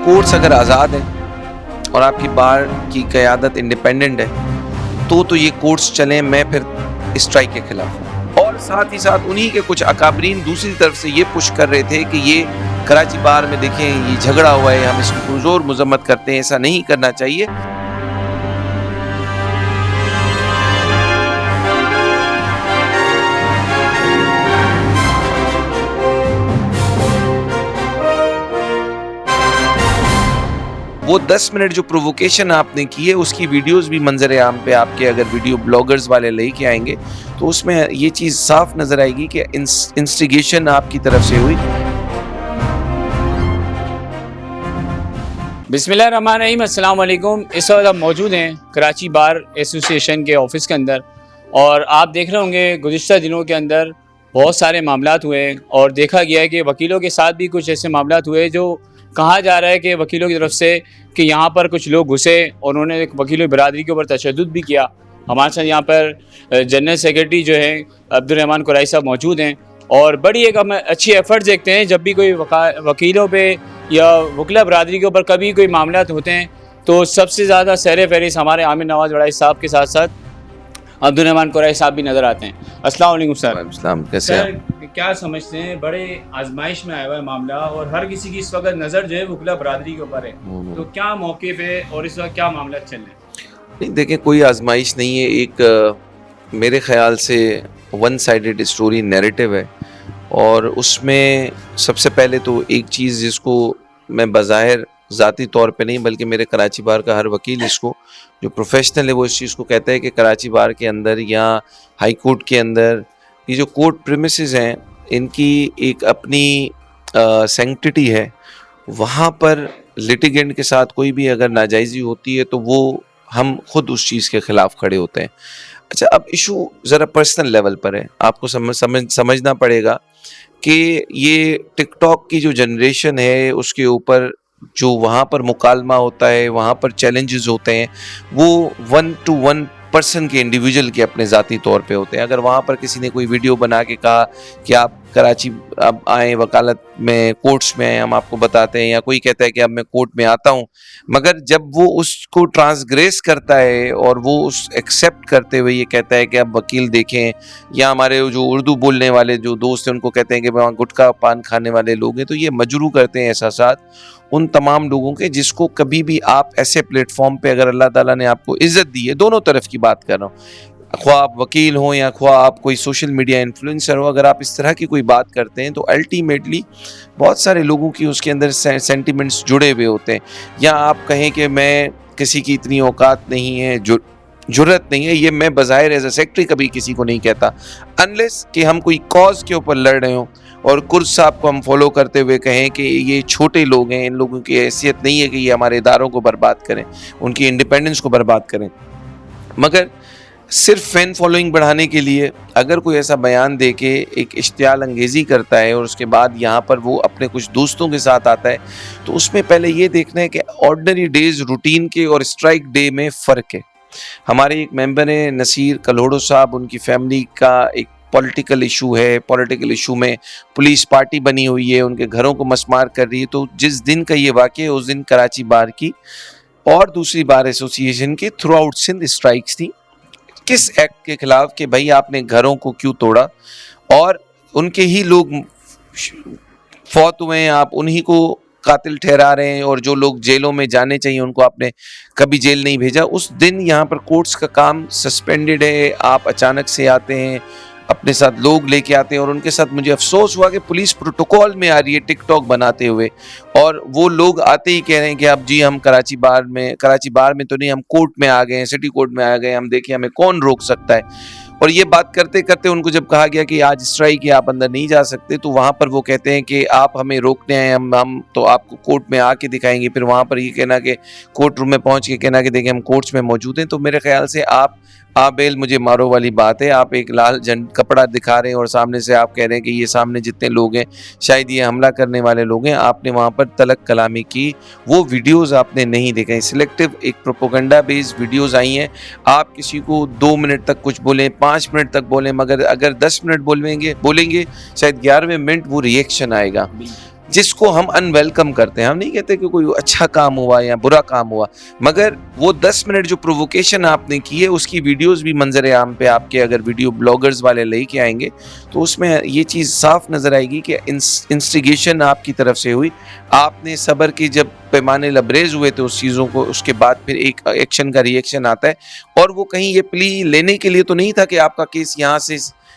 Courts اگر آزاد ہیں اور آپ کی بار کی قیادت انڈیپینڈنٹ ہے تو یہ کورٹس چلیں، میں پھر اسٹرائک کے خلاف ہوں۔ اور ساتھ ہی ساتھ انہی کے کچھ اکابرین دوسری طرف سے یہ پش کر رہے تھے کہ یہ کراچی بار میں دیکھیں یہ جھگڑا ہوا ہے، ہم اس کی پرزور مذمت کرتے ہیں، ایسا نہیں کرنا چاہیے۔ وہ 10 منٹ جو پرووکیشن آپ نے کی ہے اس کی ویڈیوز بھی منظر عام پہ آپ کے اگر ویڈیو بلاگرز والے لے کے آئیں گے تو اس میں یہ چیز صاف نظر آئے گی کہ انسٹیگیشن آپ کی طرف سے ہوئی۔ بسم اللہ الرحمن الرحیم، السلام علیکم۔ اس وقت ہم موجود ہیں کراچی بار ایسوسی ایشن کے آفس کے اندر، اور آپ دیکھ رہے ہوں گے گزشتہ دنوں کے اندر بہت سارے معاملات ہوئے ہیں، اور دیکھا گیا ہے کہ وکیلوں کے ساتھ بھی کچھ ایسے معاملات ہوئے جو کہا جا رہا ہے کہ وکیلوں کی طرف سے کہ یہاں پر کچھ لوگ گھسے اور انہوں نے وکیلوں برادری کے اوپر تشدد بھی کیا۔ ہمارے ساتھ یہاں پر جنرل سیکرٹری جو ہیں عبدالرحمن قریشی صاحب موجود ہیں، اور بڑی ایک ہم اچھی ایفرٹ دیکھتے ہیں جب بھی کوئی وکیلوں پہ یا وکلا برادری کے اوپر کبھی کوئی معاملات ہوتے ہیں تو سب سے زیادہ سیر فہرست ہمارے عامر نواز وڑائی صاحب کے ساتھ ساتھ عبدالرحمن قریشی صاحب بھی نظر آتے ہیں۔ السلام علیکم سر۔ السلام، کیسے سر کیا سمجھتے ہیں، بڑے آزمائش میں آیا ہوا ہے معاملہ اور ہر کسی کی اس وقت نظر جو ہے وکلا برادری کے اوپر ہے، تو کیا موقف ہے اور اس وقت کیا معاملات چل رہے ہیں؟ نہیں دیکھیں، کوئی آزمائش نہیں ہے، ایک میرے خیال سے ون سائیڈڈ اسٹوری نیریٹو ہے، اور اس میں سب سے پہلے تو ایک چیز جس کو میں بظاہر ذاتی طور پہ نہیں بلکہ میرے کراچی بار کا ہر وکیل اس کو جو پروفیشنل ہے وہ اس چیز کو کہتا ہے کہ کراچی بار کے اندر یا ہائی کورٹ کے اندر یہ جو کورٹ پریمیسز ہیں ان کی ایک اپنی سینکٹیٹی ہے، وہاں پر لٹیگنٹ کے ساتھ کوئی بھی اگر ناجائزی ہوتی ہے تو وہ ہم خود اس چیز کے خلاف کھڑے ہوتے ہیں۔ اچھا، اب ایشو ذرا پرسنل لیول پر ہے، آپ کو سمجھنا پڑے گا کہ یہ ٹک ٹاک کی جو جنریشن ہے اس کے اوپر جو وہاں پر مکالمہ ہوتا ہے، وہاں پر چیلنجز ہوتے ہیں، وہ 1 to 1 پرسن کے انڈیویجول کے اپنے ذاتی طور پہ ہوتے ہیں۔ اگر وہاں پر کسی نے کوئی ویڈیو بنا کے کہا کہ آپ کراچی اب آئیں وکالت میں، کورٹس میں آئیں، ہم آپ کو بتاتے ہیں، یا کوئی کہتا ہے کہ اب میں کورٹ میں آتا ہوں، مگر جب وہ اس کو ٹرانسگریس کرتا ہے اور وہ اس ایکسیپٹ کرتے ہوئے یہ کہتا ہے کہ اب وکیل دیکھیں، یا ہمارے جو اردو بولنے والے جو دوست ہیں ان کو کہتے ہیں کہ وہاں گٹکا پان کھانے والے لوگ ہیں، تو یہ مجروح کرتے ہیں احساسات ان تمام لوگوں کے جس کو کبھی بھی آپ ایسے پلیٹ فارم پہ اگر اللہ تعالیٰ نے آپ کو عزت دی ہے، دونوں طرف کی بات کر رہا ہوں، خواہ آپ وکیل ہوں یا خواہ آپ کوئی سوشل میڈیا انفلوئنسر ہو، اگر آپ اس طرح کی کوئی بات کرتے ہیں تو الٹیمیٹلی بہت سارے لوگوں کی اس کے اندر سینٹیمنٹس جڑے ہوئے ہوتے ہیں۔ یا آپ کہیں کہ میں کسی کی اتنی اوقات نہیں ہے، جرت نہیں ہے، یہ میں بظاہر ایز اے سیکرٹری کبھی کسی کو نہیں کہتا، انلیس کہ ہم کوئی کاز کے اوپر لڑ رہے ہوں اور کرز صاحب کو ہم فالو کرتے ہوئے کہیں کہ یہ چھوٹے لوگ ہیں، ان لوگوں کی حیثیت نہیں ہے کہ یہ ہمارے اداروں کو برباد کریں، ان کی انڈیپینڈنس کو برباد کریں۔ مگر صرف فین فالوئنگ بڑھانے کے لیے اگر کوئی ایسا بیان دے کے ایک اشتعال انگیزی کرتا ہے اور اس کے بعد یہاں پر وہ اپنے کچھ دوستوں کے ساتھ آتا ہے، تو اس میں پہلے یہ دیکھنا ہے کہ آرڈنری ڈیز روٹین کے اور اسٹرائک ڈے میں فرق ہے۔ ہمارے ایک ممبر ہیں نصیر کلوڑو صاحب، ان کی فیملی کا ایک پولیٹیکل ایشو ہے، پولیٹیکل ایشو میں پولیس پارٹی بنی ہوئی ہے، ان کے گھروں کو مسمار کر رہی ہے، تو جس دن کا یہ واقعہ ہے اس دن کراچی بار کی اور دوسری بار ایسوسی ایشن کی تھرو آؤٹ سندھ اسٹرائکس تھی۔ کس ایکٹ کے خلاف کہ بھائی آپ نے گھروں کو کیوں توڑا، اور ان کے ہی لوگ فوت ہوئے ہیں، آپ انہی کو قاتل ٹھہرا رہے ہیں، اور جو لوگ جیلوں میں جانے چاہیے ان کو آپ نے کبھی جیل نہیں بھیجا۔ اس دن یہاں پر کورٹس کا کام سسپینڈڈ ہے، آپ اچانک سے آتے ہیں، اپنے ساتھ لوگ لے کے آتے ہیں، اور ان کے ساتھ مجھے افسوس ہوا کہ پولیس پروٹوکول میں آ رہی ہے ٹک ٹاک بناتے ہوئے، اور وہ لوگ آتے ہی کہہ رہے ہیں کہ اب جی ہم کراچی بار میں تو نہیں، ہم کورٹ میں آ گئے ہیں، سٹی کورٹ میں آ گئے، ہم دیکھیں ہمیں کون روک سکتا ہے۔ اور یہ بات کرتے کرتے ان کو جب کہا گیا کہ آج اسٹرائک ہے، آپ اندر نہیں جا سکتے، تو وہاں پر وہ کہتے ہیں کہ آپ ہمیں روکنے آئے، ہم تو آپ کو کورٹ میں آ کے دکھائیں گے۔ پھر وہاں پر یہ کہنا کہ کورٹ روم میں پہنچ کے کہنا کہ دیکھیں ہم کورٹس میں موجود ہیں۔ تو میرے خیال سے آپ بیل مجھے مارو والی بات ہے، آپ ایک لال کپڑا دکھا رہے ہیں اور سامنے سے آپ کہہ رہے ہیں کہ یہ سامنے جتنے لوگ ہیں شاید یہ حملہ کرنے والے لوگ ہیں۔ آپ نے وہاں پر تلک کلامی کی، وہ ویڈیوز آپ نے نہیں دیکھیں، سلیکٹیو ایک پروپیگنڈا بیس ویڈیوز آئی ہیں۔ آپ کسی کو 2 منٹ تک کچھ بولیں، 5 منٹ تک بولیں، مگر اگر 10 منٹ بولیں گے شاید 11ویں منٹ وہ ریئیکشن آئے گا۔ جس کو ہم ان ویلکم کرتے ہیں. ہم نہیں کہتے کہ کوئی اچھا کام ہوا یا برا کام ہوا, مگر وہ 10 منٹ جو پرووکیشن آپ نے کی ہے اس کی ویڈیوز بھی منظر عام پہ آپ کے اگر ویڈیو بلاگرز والے لے کے آئیں گے تو اس میں یہ چیز صاف نظر آئے گی کہ انسٹیگیشن آپ کی طرف سے ہوئی. آپ نے صبر کی جب پیمانے لبریز ہوئے تھے اس چیزوں کو, اس کے بعد پھر ایک ایکشن کا ری ایکشن آتا ہے, اور وہ کہیں یہ پلی لینے کے لیے تو نہیں تھا کہ آپ کا کیس یہاں سے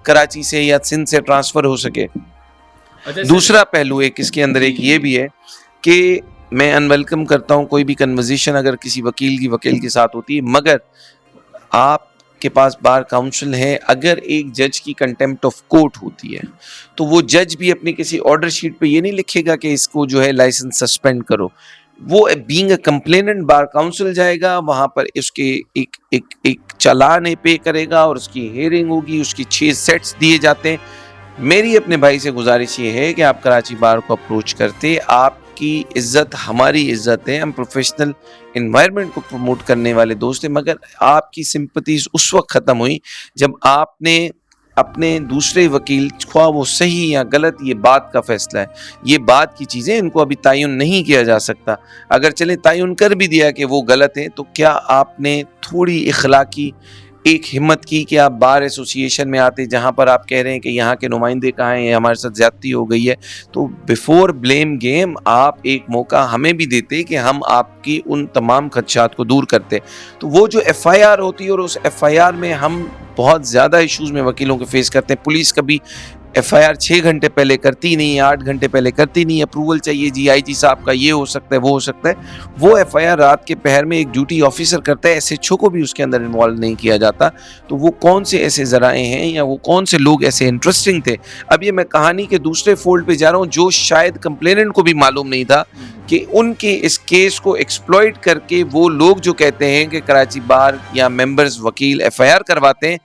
کراچی سے یا سندھ سے ٹرانسفر ہو سکے. دوسرا پہلو ایک اس کے اندر ایک یہ بھی ہے کہ میں ان ویلکم کرتا ہوں کوئی بھی کنورزیشن اگر کسی وکیل کے ساتھ ہوتی ہے, مگر آپ کے پاس بار کاؤنسل ہے, اگر ایک جج کی کنٹمپٹ آف کورٹ ہوتی ہے تو وہ جج بھی اپنی کسی آرڈر شیٹ پہ یہ نہیں لکھے گا کہ اس کو جو ہے لائسنس سسپینڈ کرو. وہ being a complainant bar council جائے گا, وہاں پر اس کے ایک چالان پے کرے گا اور اس کی ہیئرنگ ہوگی, اس کی 6 سیٹس دیے جاتے ہیں. میری اپنے بھائی سے گزارش یہ ہے کہ آپ کراچی بار کو اپروچ کرتے, آپ کی عزت ہماری عزت ہے, ہم پروفیشنل انوائرمنٹ کو پروموٹ کرنے والے دوست ہیں, مگر آپ کی سمپتیز اس وقت ختم ہوئی جب آپ نے اپنے دوسرے وکیل, خواہ وہ صحیح یا غلط یہ بات کا فیصلہ ہے, یہ بات کی چیزیں ان کو ابھی تعین نہیں کیا جا سکتا. اگر چلے تعین کر بھی دیا کہ وہ غلط ہیں تو کیا آپ نے تھوڑی اخلاقی ایک ہمت کی کہ آپ بار ایسوسیشن میں آتے جہاں پر آپ کہہ رہے ہیں کہ یہاں کے نمائندے کہاں ہیں, ہمارے ساتھ زیادتی ہو گئی ہے, تو بیفور بلیم گیم آپ ایک موقع ہمیں بھی دیتے کہ ہم آپ کی ان تمام خدشات کو دور کرتے. تو وہ جو ایف آئی آر ہوتی ہے, اور اس ایف آئی آر میں ہم بہت زیادہ ایشوز میں وکیلوں کے فیس کرتے ہیں. پولیس کبھی ایف آئی آر 6 گھنٹے پہلے کرتی نہیں, 8 گھنٹے پہلے کرتی نہیں, اپروول چاہیے جی آئی جی صاحب کا, یہ ہو سکتا ہے وہ ہو سکتا ہے. وہ ایف آئی آر رات کے پہر میں ایک ڈیوٹی آفیسر کرتا ہے, ایس ایچ او کو بھی اس کے اندر انوالو نہیں کیا جاتا. تو وہ کون سے ایسے ذرائع ہیں یا وہ کون سے لوگ ایسے انٹرسٹنگ تھے. اب یہ میں کہانی کے دوسرے فولڈ پہ جا رہا ہوں جو شاید کمپلیننٹ کو بھی معلوم نہیں تھا کہ ان کے اس کیس کو ایکسپلوئٹ کر کے وہ لوگ جو کہتے ہیں کہ کراچی بار یا ممبرز وکیل ایف آئی آر کرواتے ہیں,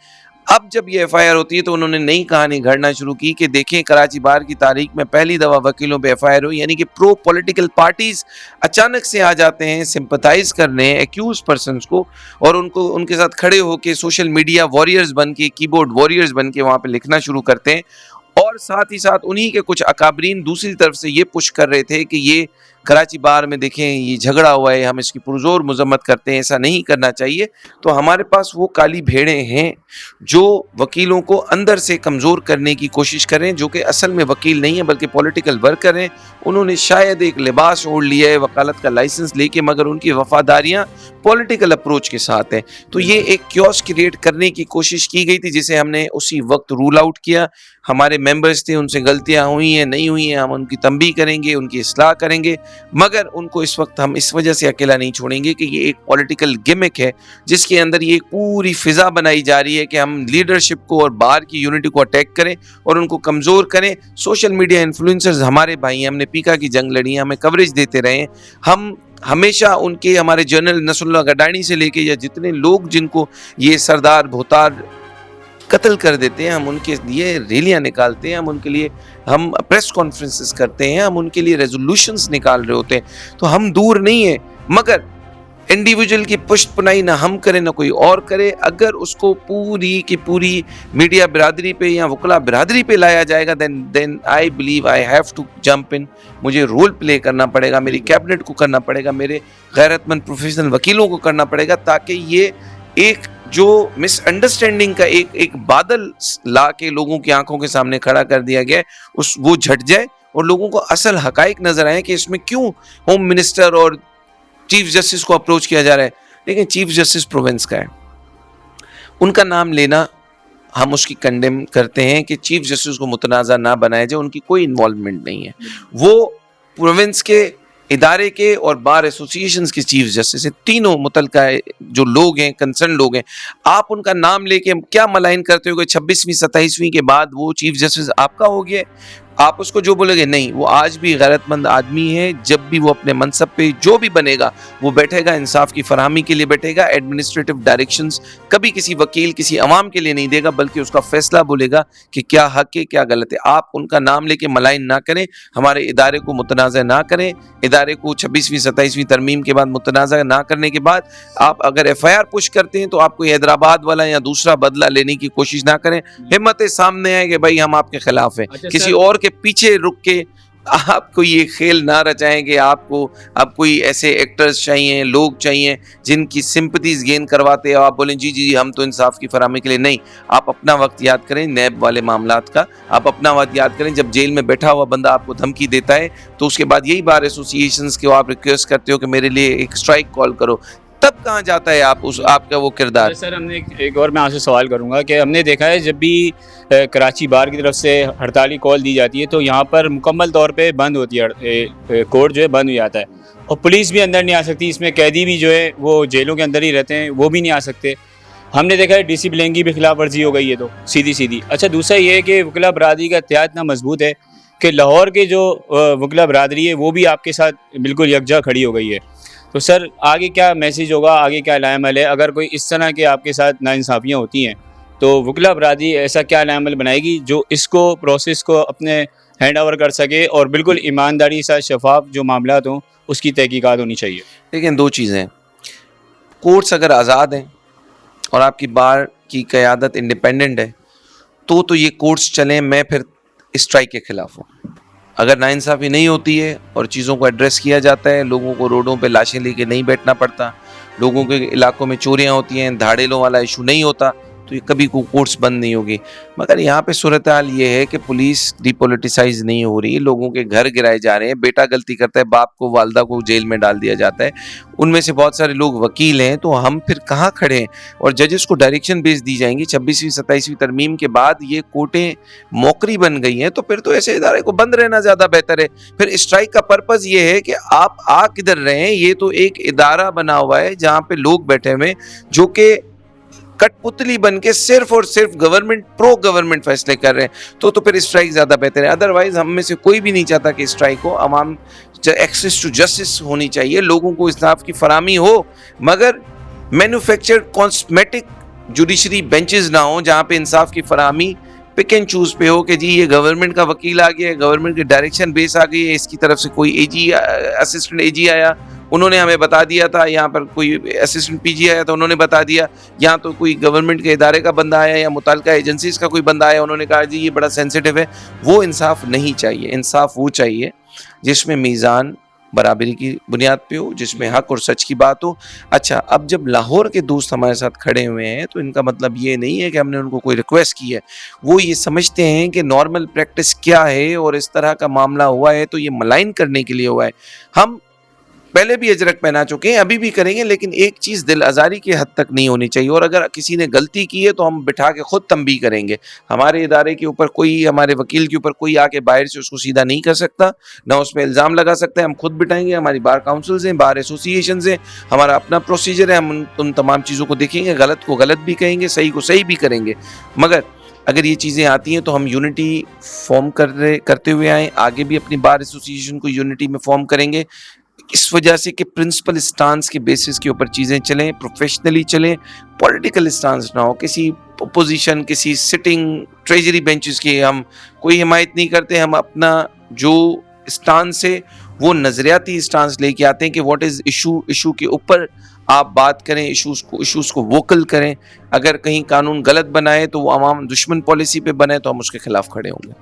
اب جب یہ ایف آئی آر ہوتی ہے تو انہوں نے نئی کہانی گھڑنا شروع کی کہ دیکھیں کراچی بار کی تاریخ میں پہلی دفعہ وکیلوں پہ ایف آئی آر ہوئی, یعنی کہ پرو پولیٹیکل پارٹیز اچانک سے آ جاتے ہیں سمپتائز کرنے ایکیوز پرسنز کو, اور ان کے ساتھ کھڑے ہو کے سوشل میڈیا واریئرز بن کے, کی بورڈ واریئرز بن کے وہاں پہ لکھنا شروع کرتے ہیں. اور ساتھ ہی ساتھ انہی کے کچھ اکابرین دوسری طرف سے یہ پش کر رہے تھے کہ یہ کراچی بار میں دیکھیں یہ جھگڑا ہوا ہے, ہم اس کی پرزور مذمت کرتے ہیں, ایسا نہیں کرنا چاہیے. تو ہمارے پاس وہ کالی بھیڑیں ہیں جو وکیلوں کو اندر سے کمزور کرنے کی کوشش کریں, جو کہ اصل میں وکیل نہیں ہیں بلکہ پولیٹیکل ورکر ہیں. انہوں نے شاید ایک لباس اوڑھ لیا ہے وکالت کا لائسنس لے کے, مگر ان کی وفاداریاں پولیٹیکل اپروچ کے ساتھ ہیں. تو یہ ایک کیوس کریٹ کرنے کی کوشش کی گئی تھی جسے ہم نے اسی وقت رول آؤٹ کیا. ہمارے ممبرز تھے, ان سے غلطیاں ہوئی ہیں نہیں ہوئی ہیں, ہم ان کی تنبیہ کریں گے, ان کی اصلاح کریں گے, مگر ان کو اس وقت ہم اس وجہ سے اکیلا نہیں چھوڑیں گے کہ یہ ایک پولیٹیکل گیمک ہے جس کے اندر یہ ایک پوری فضا بنائی جا رہی ہے کہ ہم لیڈرشپ کو اور بار کی یونٹی کو اٹیک کریں اور ان کو کمزور کریں. سوشل میڈیا انفلوئنسرز ہمارے بھائی ہیں, ہم نے پیکا کی جنگ لڑی ہے, ہمیں کوریج دیتے رہے ہیں. ہم ہمیشہ ان کے, ہمارے جنرل نصر اللہ گڈانی سے لے کے یا جتنے لوگ جن کو یہ سردار بھوتار قتل کر دیتے ہیں, ہم ان کے لیے ریلیاں نکالتے ہیں, ہم ان کے لیے ہم پریس کانفرنسز کرتے ہیں, ہم ان کے لیے ریزولوشنز نکال رہے ہوتے ہیں. تو ہم دور نہیں ہیں, مگر انڈیویجول کی پشت پنائی نہ ہم کریں نہ کوئی اور کرے. اگر اس کو پوری کی پوری میڈیا برادری پہ یا وکلا برادری پہ لایا جائے گا then I believe I have to jump in. مجھے رول پلے کرنا پڑے گا, میری کیبنٹ کو کرنا پڑے گا, میرے غیرت مند پروفیشنل وکیلوں کو کرنا پڑے گا, تاکہ یہ ایک جو مس انڈرسٹینڈنگ کا ایک بادل لا کے لوگوں کی آنکھوں کے سامنے کھڑا کر دیا گیا ہے وہ جھٹ جائے اور لوگوں کو اصل حقائق نظر آئے کہ اس میں کیوں ہوم منسٹر اور چیف جسٹس کو اپروچ کیا جا رہا ہے. لیکن چیف جسٹس پروونس کا ہے, ان کا نام لینا ہم اس کی کنڈیم کرتے ہیں کہ چیف جسٹس کو متنازع نہ بنایا جائے, ان کی کوئی انوالومنٹ نہیں ہے. وہ پروونس کے ادارے کے اور بار ایسوسیشنز کے چیف جسٹس ہیں, تینوں متعلقہ جو لوگ ہیں, کنسرن لوگ ہیں. آپ ان کا نام لے کے کیا ملائن کرتے ہو کہ 26ویں 27ویں کے بعد وہ چیف جسٹس آپ کا ہو گیا, آپ اس کو جو بولے گے نہیں, وہ آج بھی غیرت مند آدمی ہے. جب بھی وہ اپنے منصب پہ جو بھی بنے گا وہ بیٹھے گا انصاف کی فراہمی کے لیے بیٹھے گا, ایڈمنسٹریٹو ڈائریکشنز کبھی کسی وکیل کسی عوام کے لیے نہیں دے گا, بلکہ اس کا فیصلہ بولے گا کہ کیا حق ہے کیا غلط ہے. آپ ان کا نام لے کے ملائن نہ کریں, ہمارے ادارے کو متنازع نہ کریں. ادارے کو 26ویں 27ویں ترمیم کے بعد متنازع نہ کرنے کے بعد آپ اگر ایف آئی آر پش کرتے ہیں تو آپ کو حیدرآباد والا یا دوسرا بدلہ لینے کی کوشش نہ کریں. ہمت سامنے آئے کہ بھائی ہم آپ کے خلاف ہیں, کسی اور کے پیچھے رک کے آپ کو یہ کھیل نہ رچائیں کہ آپ کو اب کوئی ایسے ایکٹرز چاہیے، لوگ چاہیے جن کی سمپتیز گین کرواتے ہیں، آپ بولیں جی جی ہم تو انصاف کی فراہمی کے لیے نہیں. آپ اپنا وقت یاد کریں نیب والے معاملات کا، آپ اپنا وقت یاد کریں جب جیل میں بیٹھا ہوا بندہ آپ کو دھمکی دیتا ہے تو اس کے بعد یہی بار ایسوسیشنز کے آپ ریکویسٹ کرتے ہو کہ میرے لیے ایک اسٹرائک کال کرو، تب کہاں جاتا ہے آپ کا وہ کردار؟ سر ہم نے ایک اور میں آپ سے سوال کروں گا کہ ہم نے دیکھا ہے جب بھی کراچی بار کی طرف سے ہڑتالی کال دی جاتی ہے تو یہاں پر مکمل طور پہ بند ہوتی ہے، کورٹ جو ہے بند ہو جاتا ہے اور پولیس بھی اندر نہیں آ سکتی، اس میں قیدی بھی جو ہے وہ جیلوں کے اندر ہی رہتے ہیں، وہ بھی نہیں آ سکتے. ہم نے دیکھا ہے ڈی سی بلنگ کی بھی خلاف ورزی ہو گئی ہے تو سیدھی. اچھا دوسرا یہ ہے کہ وکلا برادری کا اتحاد اتنا مضبوط ہے کہ لاہور کے جو وکلا برادری ہے وہ بھی آپ کے ساتھ بالکل یکجا کھڑی ہو گئی ہے. تو سر آگے کیا میسیج ہوگا، آگے کیا علائی عمل ہے اگر کوئی اس طرح کے آپ کے ساتھ ناانصافیاں ہوتی ہیں تو وکلا برادری ایسا کیا علائی عمل بنائے گی جو اس کو پروسیس کو اپنے ہینڈ اوور کر سکے اور بالکل ایمانداری سے شفاف جو معاملات ہوں اس کی تحقیقات ہونی چاہیے؟ لیکن دو چیزیں، کورٹس اگر آزاد ہیں اور آپ کی بار کی قیادت انڈیپینڈنٹ ہے تو یہ کورٹس چلیں. میں پھر اسٹرائک کے خلاف ہوں. اگر ناانصافی نہیں ہوتی ہے اور چیزوں کو ایڈریس کیا جاتا ہے، لوگوں کو روڈوں پہ لاشیں لے کے نہیں بیٹھنا پڑتا، لوگوں کے علاقوں میں چوریاں ہوتی ہیں، دھاڑیلوں والا ایشو نہیں ہوتا تو یہ کبھی کورٹس بند نہیں ہوگی. مگر یہاں پہ صورتحال یہ ہے کہ پولیس ڈی پولیٹیسائز نہیں ہو رہی، لوگوں کے گھر گرائے جا رہے ہیں، بیٹا غلطی کرتا ہے باپ کو والدہ کو جیل میں ڈال دیا جاتا ہے، ان میں سے بہت سارے لوگ وکیل ہیں. تو ہم پھر کہاں کھڑے ہیں؟ اور ججز کو ڈائریکشن بیس دی جائیں گی 26ویں 27ویں ترمیم کے بعد یہ کورٹیں موقری بن گئی ہیں تو پھر تو ایسے ادارے کو بند رہنا زیادہ بہتر ہے. پھر اسٹرائک کا پرپز یہ ہے کہ آپ آ کدھر رہے ہیں؟ یہ تو ایک ادارہ بنا ہوا ہے جہاں پہ لوگ بیٹھے ہوئے جو کہ کٹ پتلی بن کے صرف اور صرف گورنمنٹ پرو گورنمنٹ فیصلے کر رہے ہیں. تو پھر اسٹرائک زیادہ بہتر ہے. ادروائز ہم میں سے کوئی بھی نہیں چاہتا کہ اسٹرائک ہو. عوام ایکسیس ٹو جسٹس ہونی چاہیے، لوگوں کو انصاف کی فراہمی ہو، مگر مینوفیکچرڈ کاسمیٹک جوڈیشری بینچز نہ ہوں جہاں پہ انصاف کی فراہمی پک اینڈ چوز پہ ہو کہ جی یہ گورنمنٹ کا وکیل آ گیا ہے، گورنمنٹ کی ڈائریکشن بیس آ گئی ہے، اس کی طرف سے کوئی اے جی اسسٹنٹ اے جی آیا انہوں نے ہمیں بتا دیا تھا، یہاں پر کوئی اسسٹنٹ پی جی آیا تھا انہوں نے بتا دیا، یہاں تو کوئی گورنمنٹ کے ادارے کا بندہ آیا یا متعلقہ ایجنسیز کا کوئی بندہ آیا انہوں نے کہا جی یہ بڑا سینسیٹیو ہے. وہ انصاف نہیں چاہیے. انصاف وہ چاہیے جس میں میزان برابری کی بنیاد پہ ہو، جس میں حق اور سچ کی بات ہو. اچھا اب جب لاہور کے دوست ہمارے ساتھ کھڑے ہوئے ہیں تو ان کا مطلب یہ نہیں ہے کہ ہم نے ان کو کوئی ریکویسٹ کی ہے، وہ یہ سمجھتے ہیں کہ نارمل پریکٹس کیا ہے اور اس طرح کا معاملہ ہوا ہے تو یہ ملائن کرنے کے لیے ہوا ہے. ہم پہلے بھی اجرک پہنا چکے ہیں، ابھی بھی کریں گے، لیکن ایک چیز دل آزاری کی حد تک نہیں ہونی چاہیے. اور اگر کسی نے غلطی کی ہے تو ہم بٹھا کے خود تنبیہ کریں گے. ہمارے ادارے کے اوپر کوئی، ہمارے وکیل کے اوپر کوئی آ کے باہر سے اس کو سیدھا نہیں کر سکتا، نہ اس پہ الزام لگا سکتا ہے. ہم خود بٹھائیں گے. ہماری بار کاؤنسلز ہیں، بار ایسوسیشنز ہیں، ہمارا اپنا پروسیجر ہے. ہم ان تمام چیزوں کو دیکھیں گے، غلط کو غلط بھی کہیں گے، صحیح کو صحیح بھی کریں گے. مگر اگر یہ چیزیں آتی ہیں تو ہم یونٹی فارم کرتے ہوئے آئیں. آگے بھی اپنی بار ایسوسیشن کو یونٹی میں فارم کریں گے، اس وجہ سے کہ پرنسپل اسٹانس کے بیسس کے اوپر چیزیں چلیں، پروفیشنلی چلیں، پولیٹیکل اسٹانس نہ ہو. کسی اپوزیشن، کسی سٹنگ ٹریجری بینچز کی ہم کوئی حمایت نہیں کرتے. ہم اپنا جو اسٹانس ہے وہ نظریاتی اسٹانس لے کے آتے ہیں کہ واٹ از ایشو کے اوپر آپ بات کریں، ایشوز کو ووکل کریں. اگر کہیں قانون غلط بنائے تو وہ عوام دشمن پالیسی پہ بنے تو ہم اس کے خلاف کھڑے ہوں گے.